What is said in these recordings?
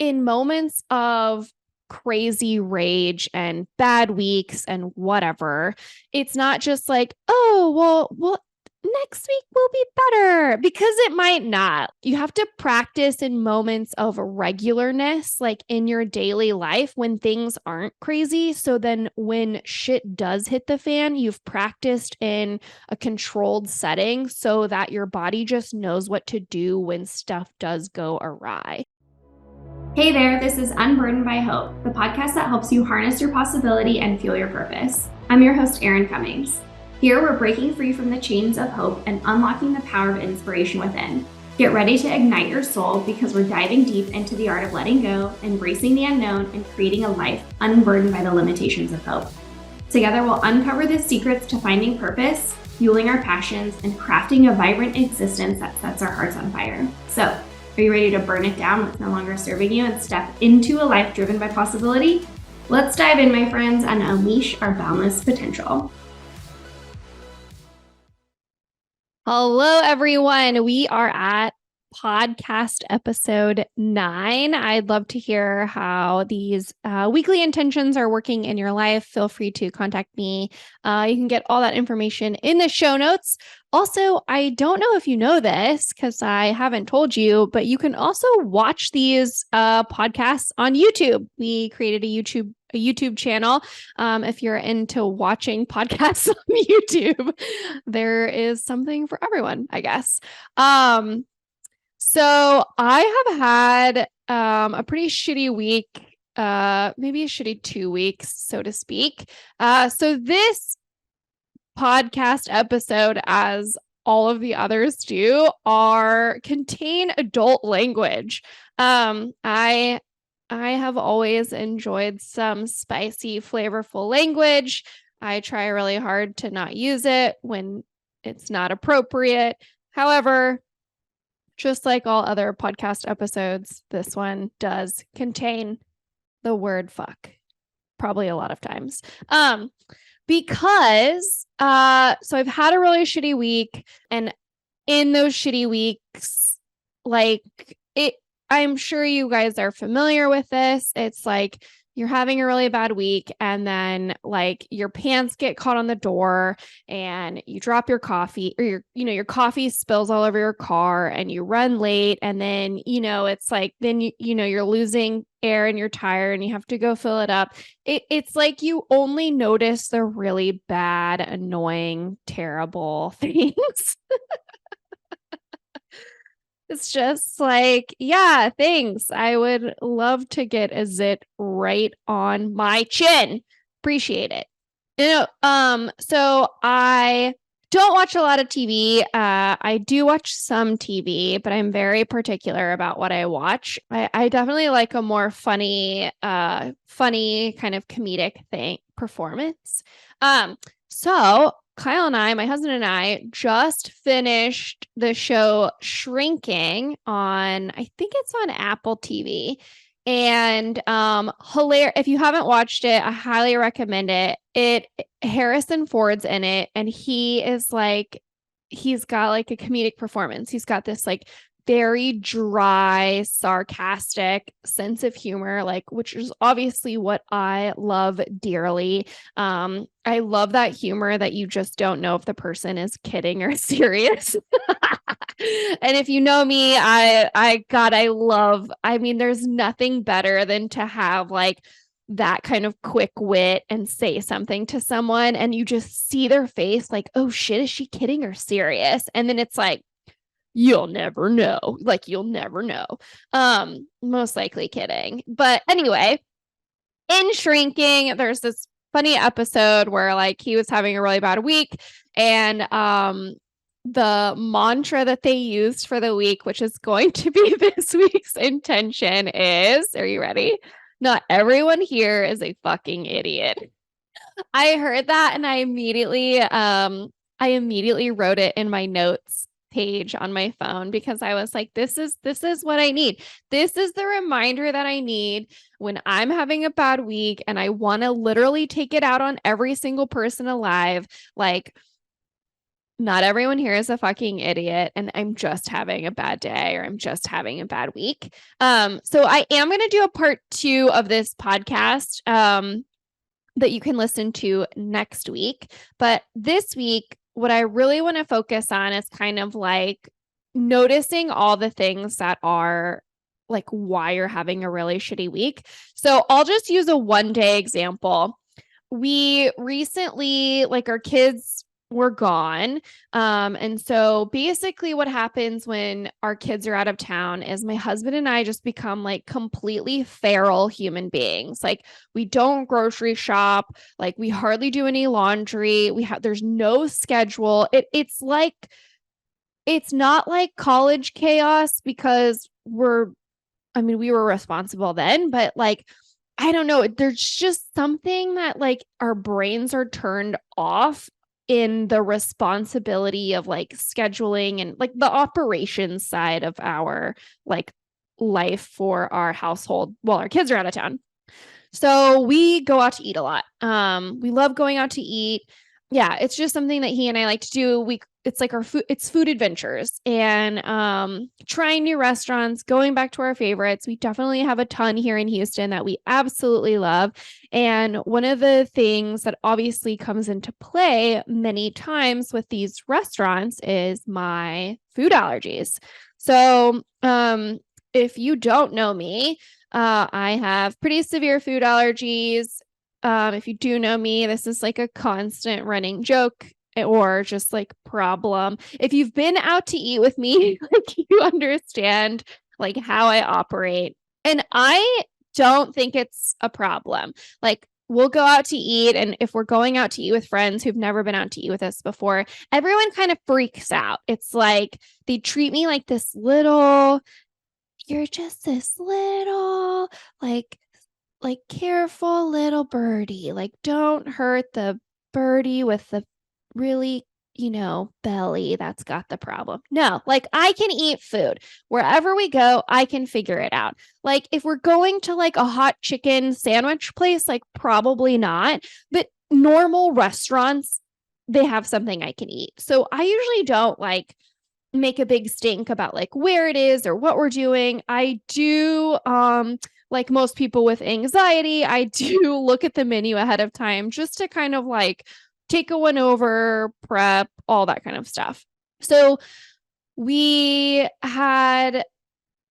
in moments of crazy rage and bad weeks and whatever, it's not just like, oh, well, next week will be better, because it might not. You have to practice in moments of regularness, like in your daily life when things aren't crazy. So then when shit does hit the fan, you've practiced in a controlled setting so that your body just knows what to do when stuff does go awry. Hey there, this is Unburdened by Hope, the podcast that helps you harness your possibility and fuel your purpose. I'm your host, Erin Cummings. Here, we're breaking free from the chains of hope and unlocking the power of inspiration within. Get ready to ignite your soul, because we're diving deep into the art of letting go, embracing the unknown, and creating a life unburdened by the limitations of hope. Together, we'll uncover the secrets to finding purpose, fueling our passions, and crafting a vibrant existence that sets our hearts on fire. So, are you ready to burn it down what's no longer serving you and step into a life driven by possibility? Let's dive in, my friends, and unleash our boundless potential. Hello, everyone. We are at podcast episode 9. I'd love to hear how these weekly intentions are working in your life. Feel free to contact me. You can get all that information in the show notes. Also, I don't know if you know this because I haven't told you, but you can also watch these podcasts on YouTube. We created a YouTube channel. If you're into watching podcasts on YouTube, there is something for everyone, I guess. So I have had a pretty shitty week, maybe a shitty 2 weeks, so to speak. So this podcast episode, as all of the others do, contain adult language. I have always enjoyed some spicy, flavorful language. I try really hard to not use it when it's not appropriate. However, just like all other podcast episodes, this one does contain the word fuck, probably a lot of times. Because so I've had a really shitty week, and in those shitty weeks, I'm sure you guys are familiar with this. It's like you're having a really bad week, and then like your pants get caught on the door, and you drop your coffee, or your coffee spills all over your car, and you run late, and then it's like then you're losing air in your tire, and you have to go fill it up. It's like you only notice the really bad, annoying, terrible things. It's just like, yeah, thanks. I would love to get a zit right on my chin. Appreciate it. So I don't watch a lot of TV. I do watch some TV, but I'm very particular about what I watch. I definitely like a more funny kind of comedic performance. So Kyle and I, my husband and I, just finished the show Shrinking on, I think it's on Apple TV. And hilarious. If you haven't watched it, I highly recommend it. Harrison Ford's in it, and he's got like a comedic performance. He's got this like very dry, sarcastic sense of humor, like, which is obviously what I love dearly. I love that humor that you just don't know if the person is kidding or serious. And if you know me, I mean, there's nothing better than to have like that kind of quick wit and say something to someone, and you just see their face like, oh shit, is she kidding or serious? And then it's like, you'll never know. Like, you'll never know. Most likely kidding. But anyway, in Shrinking, there's this funny episode where like he was having a really bad week, and the mantra that they used for the week, which is going to be this week's intention, is, are you ready? Not everyone here is a fucking idiot. I heard that, and I immediately wrote it in my notes page on my phone, because I was like, this is what I need. This is the reminder that I need when I'm having a bad week and I want to literally take it out on every single person alive. Like, not everyone here is a fucking idiot, and I'm just having a bad day or I'm just having a bad week. So I am going to do a part 2 of this podcast that you can listen to next week. But this week, what I really want to focus on is kind of like noticing all the things that are like why you're having a really shitty week. So I'll just use a 1-day example. We recently, like, our kids were gone. And so basically what happens when our kids are out of town is my husband and I just become like completely feral human beings. Like, we don't grocery shop, like we hardly do any laundry. There's no schedule. It's like, it's not like college chaos because we were responsible then, but like, I don't know. There's just something that like our brains are turned off in the responsibility of like scheduling and like the operations side of our like life for our household while our kids are out of town. So we go out to eat a lot. We love going out to eat. Yeah, it's just something that he and I like to do. It's like it's food adventures and trying new restaurants, going back to our favorites. We definitely have a ton here in Houston that we absolutely love. And one of the things that obviously comes into play many times with these restaurants is my food allergies. So if you don't know me, I have pretty severe food allergies. If you do know me, this is like a constant running joke or just like problem. If you've been out to eat with me, like, you understand like how I operate. And I don't think it's a problem. Like, we'll go out to eat, and if we're going out to eat with friends who've never been out to eat with us before, everyone kind of freaks out. It's like they treat me like this little, you're just this little like careful little birdie. Like, don't hurt the birdie with the really, belly that's got the problem. No, like, I can eat food. Wherever we go, I can figure it out. Like, if we're going to like a hot chicken sandwich place, like, probably not. But normal restaurants, they have something I can eat. So I usually don't like make a big stink about like where it is or what we're doing. I do like most people with anxiety, I do look at the menu ahead of time just to kind of like take a one over, prep, all that kind of stuff. So we had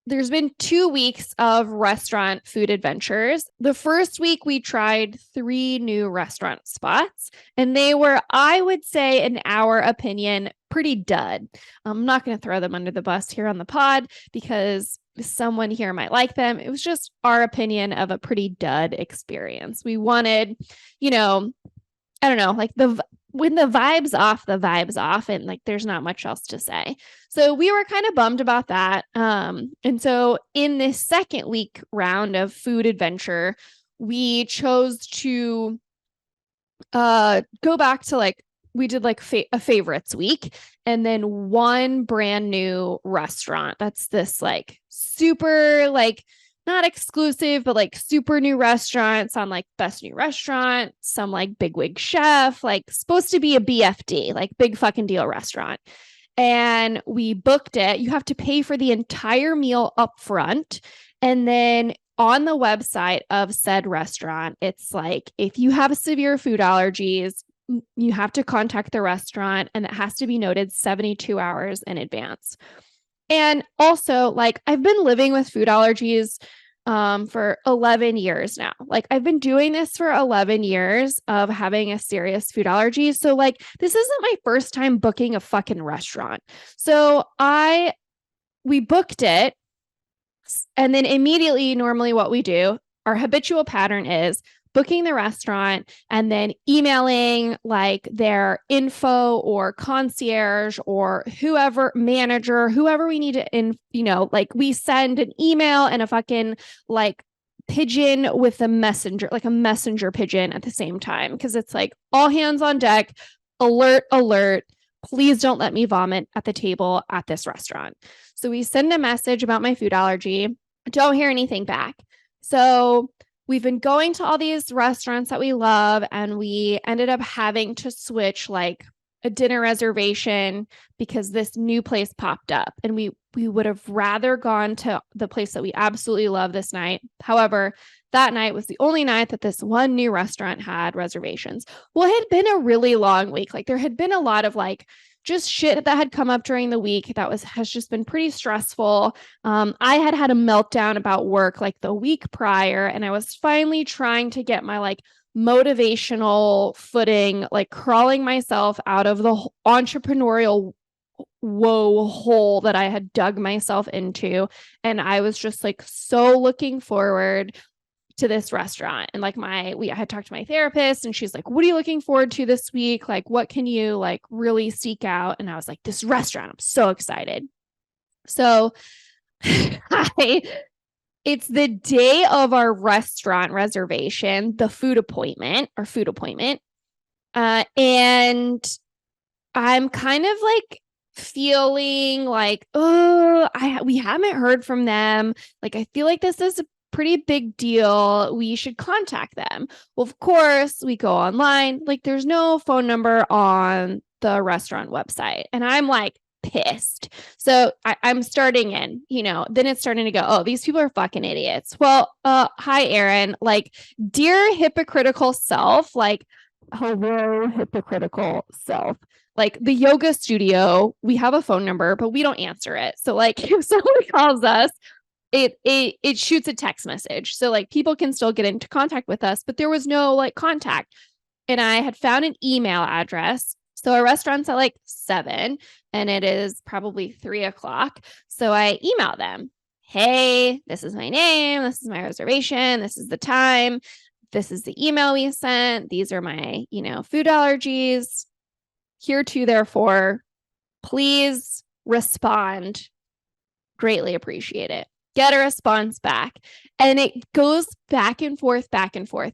there's been 2 weeks of restaurant food adventures. The first week we tried 3 new restaurant spots, and they were, I would say, in our opinion, pretty dud. I'm not going to throw them under the bus here on the pod because someone here might like them. It was just our opinion of a pretty dud experience. We wanted, I don't know, like when the vibe's off, and like there's not much else to say. So we were kind of bummed about that. And so in this second week round of food adventure, we chose to go back to like, we did like a favorites week, and then one brand new restaurant. That's this like super like not exclusive, but like super new restaurants on like best new restaurant, some like bigwig chef, like supposed to be a BFD, like big fucking deal restaurant. And we booked it. You have to pay for the entire meal up front. And then on the website of said restaurant, it's like, if you have severe food allergies, you have to contact the restaurant, and it has to be noted 72 hours in advance. And also, like, I've been living with food allergies for 11 years now. Like, I've been doing this for 11 years of having a serious food allergy. So like, this isn't my first time booking a fucking restaurant. So we booked it, and then immediately, normally what we do, our habitual pattern is booking the restaurant and then emailing like their info or concierge or whoever, manager, whoever we need to, like, we send an email and a fucking like pigeon with a messenger, like a messenger pigeon at the same time. Cause it's like all hands on deck, alert, alert. Please don't let me vomit at the table at this restaurant. So we send a message about my food allergy. Don't hear anything back. So we've been going to all these restaurants that we love, and we ended up having to switch like a dinner reservation because this new place popped up, and we would have rather gone to the place that we absolutely love this night. However, that night was the only night that this one new restaurant had reservations. Well, it had been a really long week. Like there had been a lot of like just shit that had come up during the week that has just been pretty stressful. I had a meltdown about work like the week prior, and I was finally trying to get my like motivational footing, like crawling myself out of the entrepreneurial woe hole that I had dug myself into. And I was just like so looking forward to this restaurant. And like I had talked to my therapist, and she's like, what are you looking forward to this week? Like, what can you like really seek out? And I was like, this restaurant, I'm so excited. So it's the day of our restaurant reservation, the food appointment. And I'm kind of like feeling like, oh, we haven't heard from them. Like, I feel like this is a pretty big deal. We should contact them. Well, of course, we go online. Like, there's no phone number on the restaurant website. And I'm like pissed. So I'm starting in, then it's starting to go, oh, these people are fucking idiots. Well, hi, Aaron. Like, dear hypocritical self, like, hello, hypocritical self. Like the yoga studio, we have a phone number, but we don't answer it. So like if somebody calls us, it shoots a text message. So like people can still get into contact with us, but there was no like contact. And I had found an email address. So our restaurant's at like 7 and it is probably 3:00. So I email them. Hey, this is my name. This is my reservation. This is the time. This is the email we sent. These are my, food allergies. Here to, therefore, please respond. Greatly appreciate it. Get a response back. And it goes back and forth,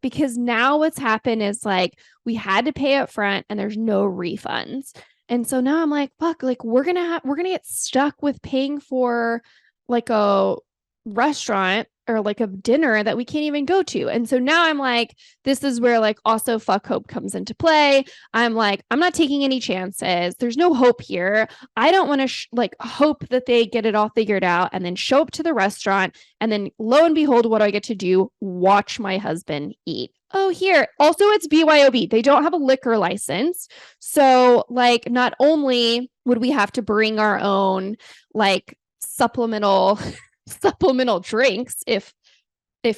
because now what's happened is like we had to pay up front and there's no refunds. And so now I'm like, fuck, like we're gonna get stuck with paying for like a restaurant or like a dinner that we can't even go to. And so now I'm like, this is where like also fuck hope comes into play. I'm like, I'm not taking any chances. There's no hope here. I don't want to like hope that they get it all figured out and then show up to the restaurant. And then lo and behold, what do I get to do? Watch my husband eat. Oh, here. Also, it's BYOB. They don't have a liquor license. So like, not only would we have to bring our own like supplemental drinks if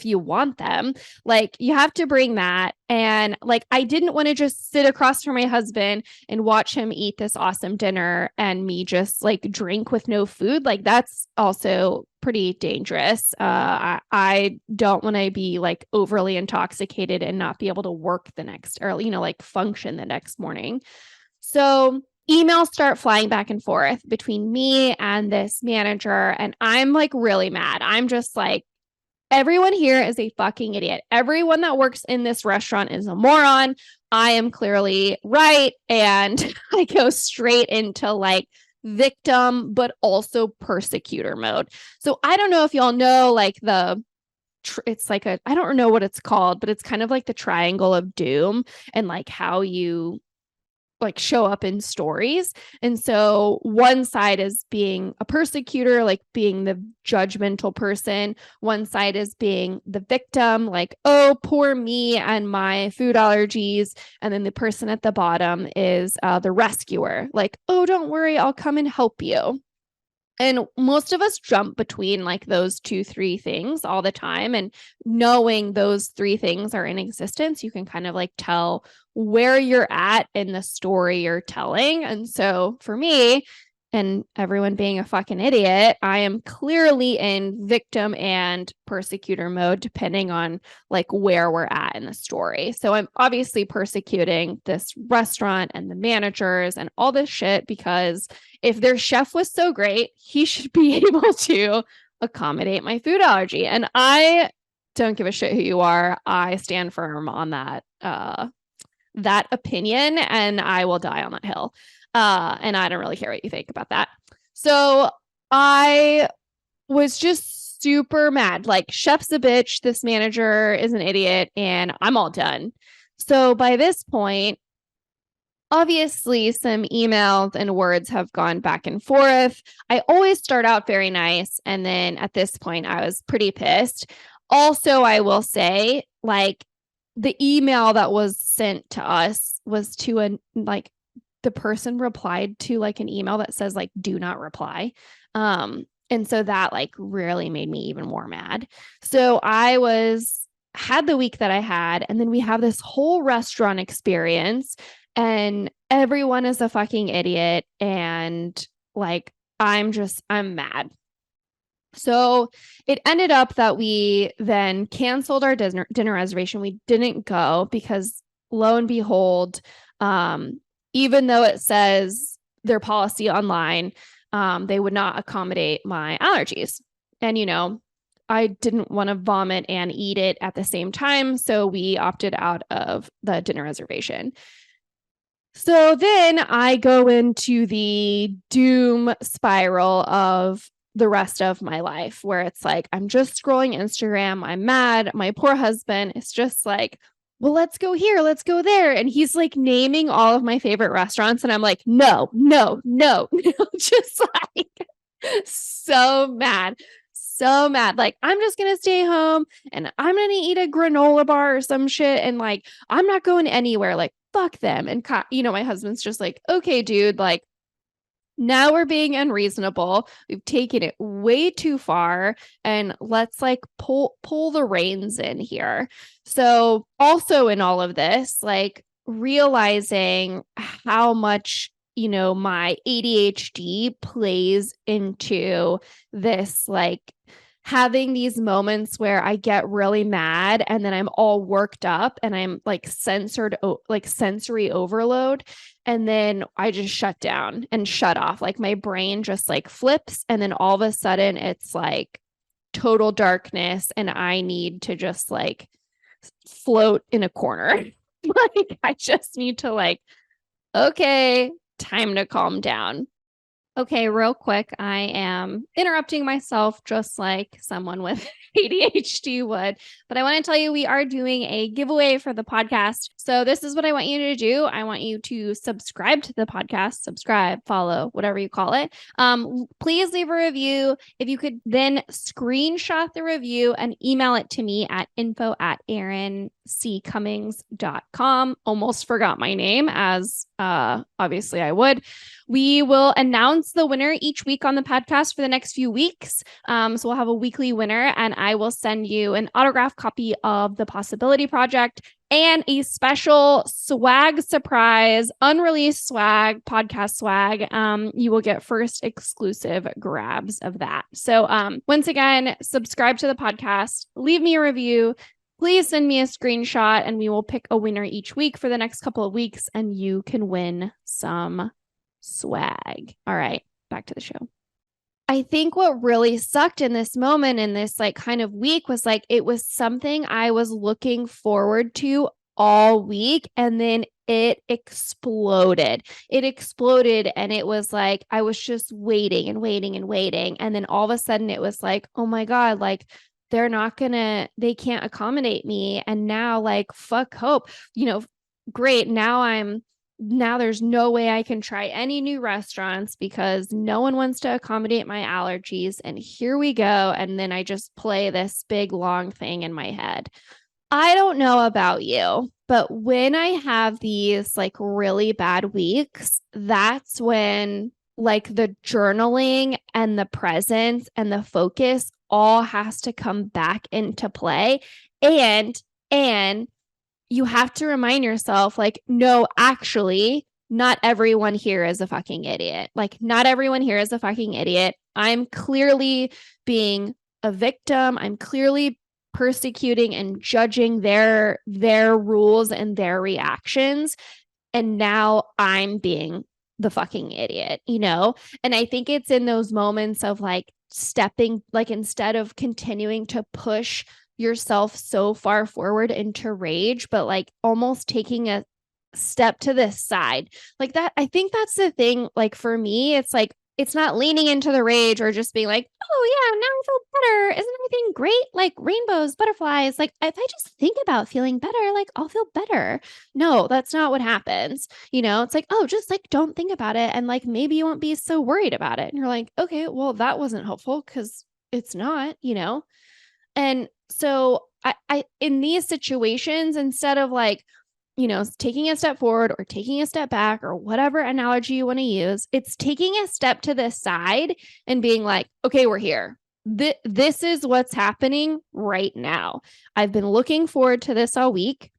you want them, like you have to bring that. And like I didn't want to just sit across from my husband and watch him eat this awesome dinner and me just like drink with no food. Like that's also pretty dangerous. I don't want to be like overly intoxicated and not be able to work the next, or like function the next morning. So emails start flying back and forth between me and this manager. And I'm like really mad. I'm just like, everyone here is a fucking idiot. Everyone that works in this restaurant is a moron. I am clearly right. And I go straight into like victim, but also persecutor mode. So I don't know if y'all know like it's like I don't know what it's called, but it's kind of like the triangle of doom and like how you like show up in stories. And so one side is being a persecutor, like being the judgmental person. One side is being the victim, like, oh, poor me and my food allergies. And then the person at the bottom is the rescuer, like, oh, don't worry, I'll come and help you. And most of us jump between like those 2-3 things all the time. And knowing those 3 things are in existence, you can kind of like tell where you're at in the story you're telling. And so for me, and everyone being a fucking idiot, I am clearly in victim and persecutor mode, depending on like where we're at in the story. So I'm obviously persecuting this restaurant and the managers and all this shit, because if their chef was so great, he should be able to accommodate my food allergy. And I don't give a shit who you are. I stand firm on that opinion, and I will die on that hill. And I don't really care what you think about that. So I was just super mad. Like, chef's a bitch. This manager is an idiot, and I'm all done. So by this point, Obviously, some emails and words have gone back and forth. I always start out very nice. And then at this point, I was pretty pissed. Also, I will say, like, the email that was sent to us was to the person replied to like an email that says like do not reply. And so that like really made me even more mad. So I was had the week that I had, and then we have this whole restaurant experience and everyone is a fucking idiot. And like, I'm mad. So it ended up that we then canceled our dinner reservation. We didn't go because lo and behold, even though it says their policy online, they would not accommodate my allergies. And, I didn't want to vomit and eat it at the same time. So we opted out of the dinner reservation. So then I go into the doom spiral of the rest of my life where it's like, I'm just scrolling Instagram. I'm mad. My poor husband is just like, well, let's go here. Let's go there. And he's like naming all of my favorite restaurants. And I'm like, no, no, no, just like so mad. So mad. Like, I'm just going to stay home and I'm going to eat a granola bar or some shit. And like, I'm not going anywhere. Like, fuck them. And, my husband's just like, okay, dude, like, now we're being unreasonable. We've taken it way too far and let's like pull the reins in here. So also in all of this, like realizing how much, my ADHD plays into this, like having these moments where I get really mad and then I'm all worked up and I'm like sensory overload. And then I just shut down and shut off. Like my brain just like flips. And then all of a sudden it's like total darkness. And I need to just like float in a corner. Like I just need to like, okay, time to calm down. Okay, real quick, I am interrupting myself just like someone with ADHD would. But I want to tell you, we are doing a giveaway for the podcast. So this is what I want you to do. I want you to subscribe to the podcast, subscribe, follow, whatever you call it. Please leave a review. If you could then screenshot the review and email it to me at info@aaronccummings.com. Almost forgot my name, as obviously I would. We will announce the winner each week on the podcast for the next few weeks. So we'll have a weekly winner, and I will send you an autographed copy of The Possibility Project and a special swag surprise, unreleased swag, podcast swag. You will get first exclusive grabs of that. So once again, subscribe to the podcast, leave me a review. Please send me a screenshot and we will pick a winner each week for the next couple of weeks and you can win some swag. All right, back to the show. I think what really sucked in this moment, in this like kind of week, was like it was something I was looking forward to all week and then it exploded. It exploded and it was like I was just waiting and waiting and waiting. And then all of a sudden it was like, oh my God, like they can't accommodate me. And now like, fuck hope, great. Now there's no way I can try any new restaurants because no one wants to accommodate my allergies. And here we go. And then I just play this big long thing in my head. I don't know about you, but when I have these like really bad weeks, that's when like the journaling and the presence and the focus all has to come back into play. And you have to remind yourself, like, no, actually, not everyone here is a fucking idiot. Like, not everyone here is a fucking idiot. I'm clearly being a victim. I'm clearly persecuting and judging their rules and their reactions. And now I'm being the fucking idiot, And I think it's in those moments of like stepping, like instead of continuing to push yourself so far forward into rage, but like almost taking a step to this side like that. I think that's the thing. Like for me, it's like it's not leaning into the rage or just being like, oh yeah, now I feel better. Isn't everything great? Like rainbows, butterflies. Like if I just think about feeling better, like I'll feel better. No, that's not what happens. It's like, oh, just like don't think about it. And like maybe you won't be so worried about it. And you're like, okay, well, that wasn't helpful because it's not. And so I in these situations, instead of like, taking a step forward or taking a step back or whatever analogy you want to use, it's taking a step to the side and being like, okay, we're here. This is what's happening right now. I've been looking forward to this all week.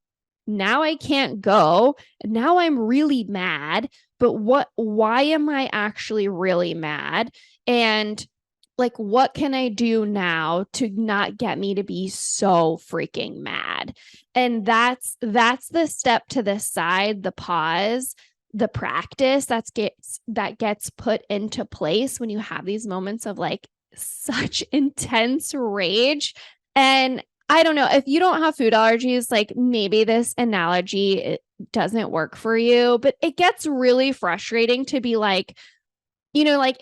Now I can't go. Now I'm really mad. But why am I actually really mad? And like, what can I do now to not get me to be so freaking mad? And that's the step to the side, the pause, the practice that gets put into place when you have these moments of like such intense rage. And I don't know if you don't have food allergies, like maybe this analogy it doesn't work for you, but it gets really frustrating to be like, like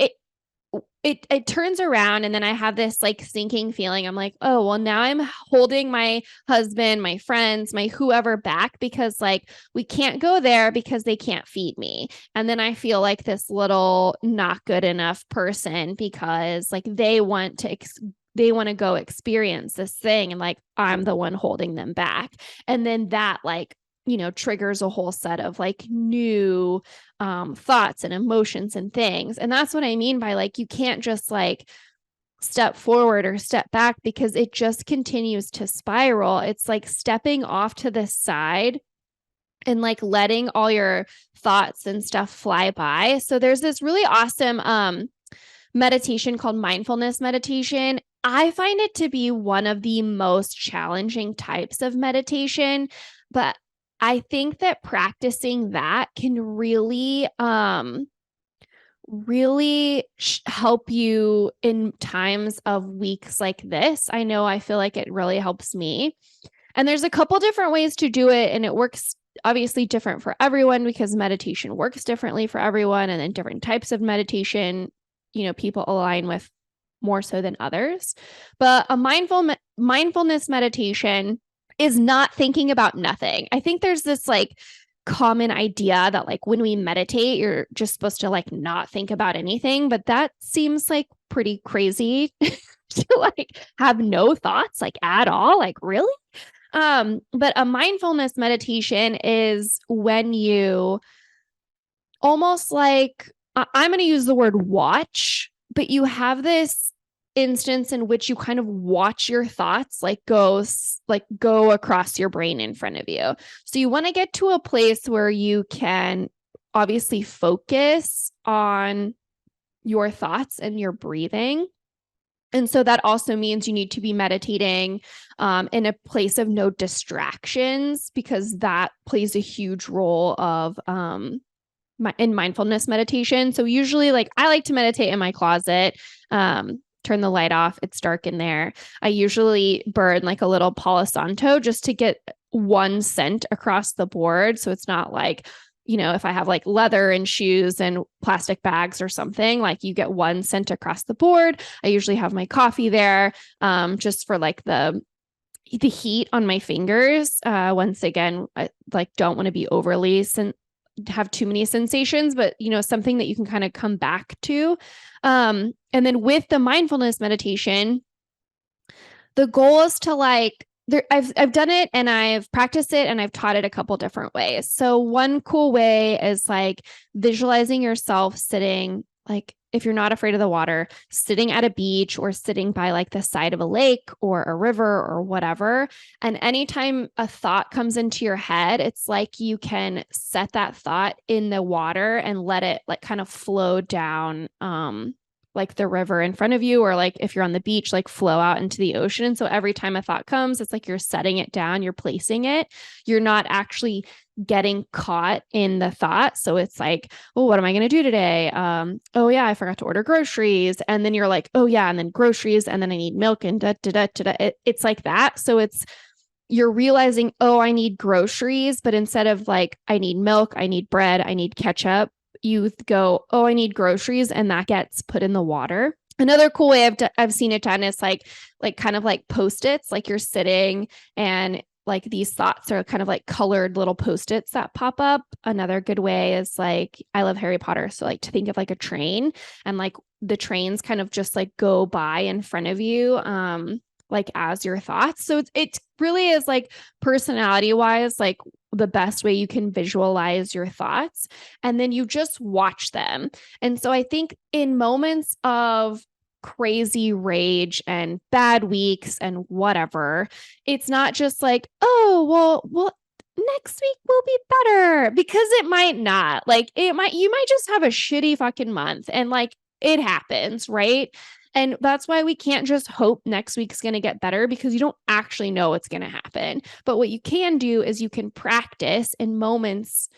it turns around and then I have this like sinking feeling. I'm like, oh, well, now I'm holding my husband, my friends, my whoever back because like we can't go there because they can't feed me. And then I feel like this little not good enough person because like they want to go experience this thing and like I'm the one holding them back. And then that like triggers a whole set of like new thoughts and emotions and things. And that's what I mean by like, you can't just like step forward or step back because it just continues to spiral. It's like stepping off to the side and like letting all your thoughts and stuff fly by. So there's this really awesome meditation called mindfulness meditation. I find it to be one of the most challenging types of meditation, but I think that practicing that can really help you in times of weeks like this. I know I feel like it really helps me. And there's a couple different ways to do it, and it works obviously different for everyone because meditation works differently for everyone, and then different types of meditation, people align with more so than others. But a mindfulness meditation is not thinking about nothing. I think there's this like common idea that like when we meditate, you're just supposed to like not think about anything, but that seems like pretty crazy to like have no thoughts like at all. Like really? But a mindfulness meditation is when you almost like I'm going to use the word watch, but you have this instance in which you kind of watch your thoughts like go across your brain in front of you. So you want to get to a place where you can obviously focus on your thoughts and your breathing. And so that also means you need to be meditating in a place of no distractions because that plays a huge role of in mindfulness meditation. So usually like I like to meditate in my closet, turn the light off. It's dark in there. I usually burn like a little Palo Santo just to get one scent across the board. So it's not like, if I have like leather and shoes and plastic bags or something, like you get one scent across the board. I usually have my coffee there, just for like the heat on my fingers. Once again, I like don't want to be overly have too many sensations, but something that you can kind of come back to. And then with the mindfulness meditation, the goal is to like I've done it and I've practiced it and I've taught it a couple different ways. So one cool way is like visualizing yourself sitting, like if you're not afraid of the water, sitting at a beach or sitting by like the side of a lake or a river or whatever. And anytime a thought comes into your head, it's like you can set that thought in the water and let it like kind of flow down, like the river in front of you, or like if you're on the beach, like flow out into the ocean. And so every time a thought comes, it's like you're setting it down, you're placing it, you're not actually getting caught in the thought. So it's like, oh, what am I going to do today? Oh yeah, I forgot to order groceries. And then you're like, oh yeah, and then groceries, and then I need milk and da da da da. It's like that. So you're realizing, oh, I need groceries, but instead of like, I need milk, I need bread, I need ketchup, you go, oh, I need groceries, and that gets put in the water. Another cool way I've seen it done is like kind of like Post-its, like you're sitting and like these thoughts are kind of like colored little Post-its that pop up. Another good way is like, I love Harry Potter. So like to think of like a train, and like the trains kind of just like go by in front of you, like as your thoughts. So it really is like personality wise, like the best way you can visualize your thoughts, and then you just watch them. And so I think in moments of crazy rage and bad weeks and whatever, it's not just like, oh, well, next week will be better, because it might not. Like you might just have a shitty fucking month, and like it happens, right? And that's why we can't just hope next week's going to get better, because you don't actually know what's going to happen. But what you can do is you can practice in moments.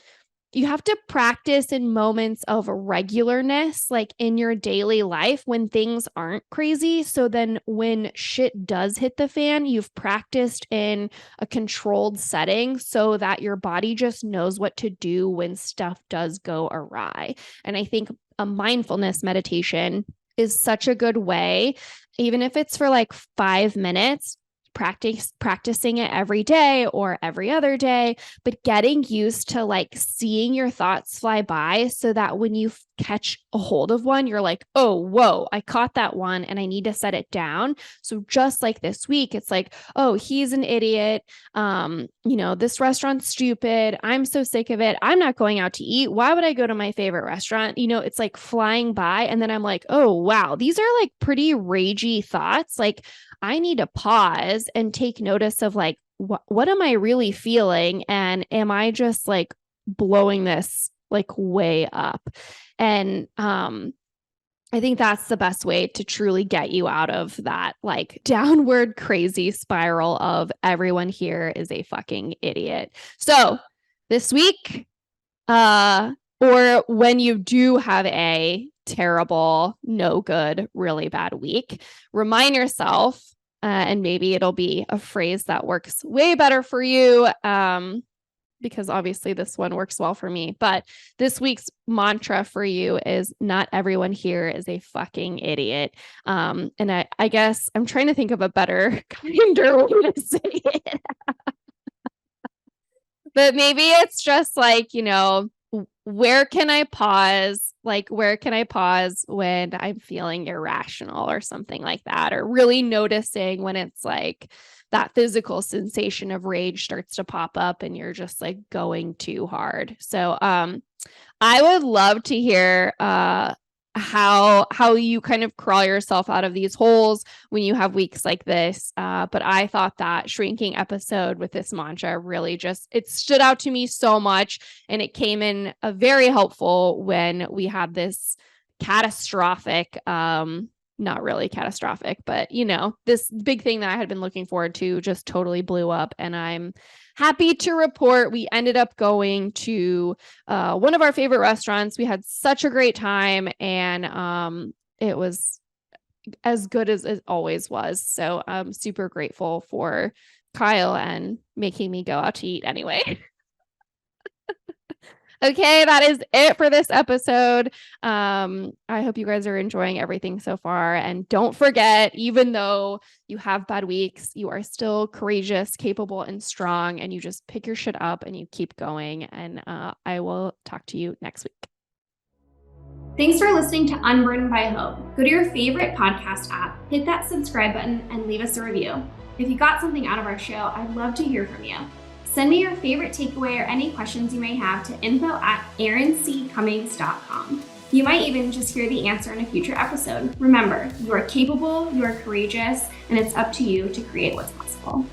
You have to practice in moments of regularness, like in your daily life when things aren't crazy. So then when shit does hit the fan, you've practiced in a controlled setting so that your body just knows what to do when stuff does go awry. And I think a mindfulness meditation is such a good way, even if it's for like 5 minutes, practicing it every day or every other day, but getting used to like seeing your thoughts fly by, so that when you catch a hold of one, you're like, oh, whoa, I caught that one and I need to set it down. So just like this week, it's like, oh, he's an idiot. This restaurant's stupid. I'm so sick of it. I'm not going out to eat. Why would I go to my favorite restaurant? It's like flying by. And then I'm like, oh, wow, these are like pretty ragey thoughts. Like I need to pause and take notice of like, what am I really feeling? And am I just like blowing this like way up? And I think that's the best way to truly get you out of that like downward crazy spiral of everyone here is a fucking idiot. So this week, or when you do have a terrible, no good, really bad week, remind yourself, and maybe it'll be a phrase that works way better for you, because obviously this one works well for me. But this week's mantra for you is, not everyone here is a fucking idiot. And I guess I'm trying to think of a better, kinder way to say it. But maybe it's just like, where can I pause? Like, where can I pause when I'm feeling irrational or something like that? Or really noticing when it's like that physical sensation of rage starts to pop up and you're just like going too hard. So I would love to hear how you kind of crawl yourself out of these holes when you have weeks like this. But I thought that shrinking episode with this mantra really it stood out to me so much, and it came in very helpful when we had this catastrophic, not really catastrophic, but this big thing that I had been looking forward to just totally blew up. And I'm happy to report we ended up going to one of our favorite restaurants. We had such a great time, and it was as good as it always was. So I'm super grateful for Kyle and making me go out to eat anyway. Okay, that is it for this episode. I hope you guys are enjoying everything so far. And don't forget, even though you have bad weeks, you are still courageous, capable, and strong. And you just pick your shit up and you keep going. And I will talk to you next week. Thanks for listening to Unburdened by Hope. Go to your favorite podcast app, hit that subscribe button, and leave us a review. If you got something out of our show, I'd love to hear from you. Send me your favorite takeaway or any questions you may have to info@aaronccummings.com. You might even just hear the answer in a future episode. Remember, you are capable, you are courageous, and it's up to you to create what's possible.